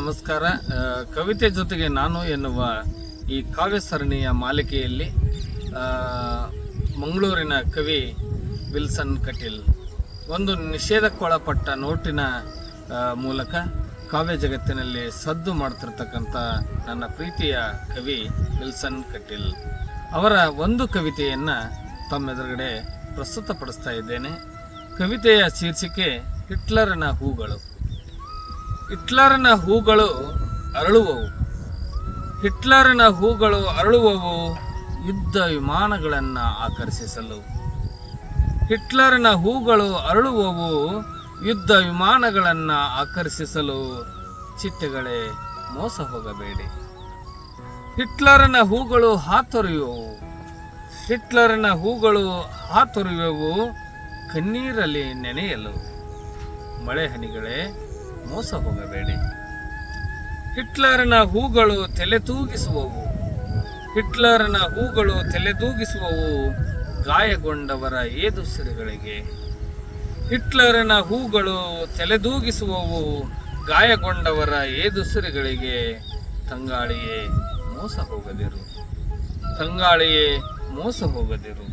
ನಮಸ್ಕಾರ. ಕವಿತೆ ಜೊತೆಗೆ ನಾನು ಎನ್ನುವ ಈ ಕಾವ್ಯ ಸರಣಿಯ ಮಾಲಿಕೆಯಲ್ಲಿ ಮಂಗಳೂರಿನ ಕವಿ ವಿಲ್ಸನ್ ಕಟೀಲ್ ಒಂದು ನಿಷೇಧಕ್ಕೊಳಪಟ್ಟ ನೋಟಿನ ಮೂಲಕ ಕಾವ್ಯ ಜಗತ್ತಿನಲ್ಲಿ ಸದ್ದು ಮಾಡ್ತಿರ್ತಕ್ಕಂಥ ನನ್ನ ಪ್ರೀತಿಯ ಕವಿ ವಿಲ್ಸನ್ ಕಟೀಲ್ ಅವರ ಒಂದು ಕವಿತೆಯನ್ನು ತಮ್ಮೆದುರುಗಡೆ ಪ್ರಸ್ತುತಪಡಿಸ್ತಾ ಇದ್ದೇನೆ. ಕವಿತೆಯ ಶೀರ್ಷಿಕೆ ಹಿಟ್ಲರನ ಹೂಗಳು. ಹಿಟ್ಲರನ ಹೂಗಳು ಅರಳುವವು, ಹಿಟ್ಲರನ ಹೂಗಳು ಅರಳುವವು ಯುದ್ಧ ವಿಮಾನಗಳನ್ನು ಆಕರ್ಷಿಸಲು. ಹಿಟ್ಲರನ ಹೂಗಳು ಅರಳುವವು ಯುದ್ಧ ವಿಮಾನಗಳನ್ನು ಆಕರ್ಷಿಸಲು. ಚಿಟ್ಟೆಗಳೇ ಮೋಸ ಹೋಗಬೇಡಿ. ಹಿಟ್ಲರನ ಹೂಗಳು ಹಾತೊರೆಯುವವು, ಹಿಟ್ಲರನ ಹೂಗಳು ಹಾತೊರೆಯುವವು ಕಣ್ಣೀರಲ್ಲಿ ನೆನೆಯಲು. ಮಳೆ ಹನಿಗಳೇ ಮೋಸ ಹೋಗಬೇಡಿ. ಹಿಟ್ಲರನ ಹೂಗಳು ತಲೆತೂಗಿಸುವವು, ಹಿಟ್ಲರನ ಹೂಗಳು ತಲೆದೂಗಿಸುವವು ಗಾಯಗೊಂಡವರ ಏದುಸಿರುಗಳಿಗೆ. ಹಿಟ್ಲರನ ಹೂಗಳು ತಲೆದೂಗಿಸುವವು ಗಾಯಗೊಂಡವರ ಏದುಸಿರುಗಳಿಗೆ. ತಂಗಾಳಿಯೇ ಮೋಸ ಹೋಗದಿರು, ತಂಗಾಳಿಯೇ ಮೋಸ ಹೋಗದಿರು.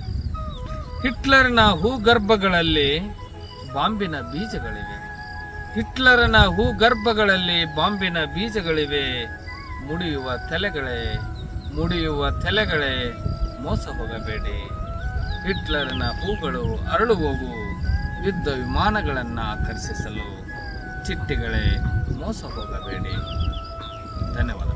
ಹಿಟ್ಲರನ ಹೂಗರ್ಭಗಳಲ್ಲಿ ಬಾಂಬಿನ ಬೀಜಗಳಿವೆ, ಹಿಟ್ಲರನ ಹೂಗರ್ಭಗಳಲ್ಲಿ ಬಾಂಬಿನ ಬೀಜಗಳಿವೆ. ಮುಡಿಯುವ ತಲೆಗಳೇ, ಮುಡಿಯುವ ತಲೆಗಳೇ ಮೋಸ ಹೋಗಬೇಡಿ. ಹಿಟ್ಲರನ ಹೂಗಳು ಅರಳುವವು ಯುದ್ಧ ವಿಮಾನಗಳನ್ನು ಆಕರ್ಷಿಸಲು. ಚಿಟ್ಟೆಗಳೇ ಮೋಸ ಹೋಗಬೇಡಿ. ಧನ್ಯವಾದ.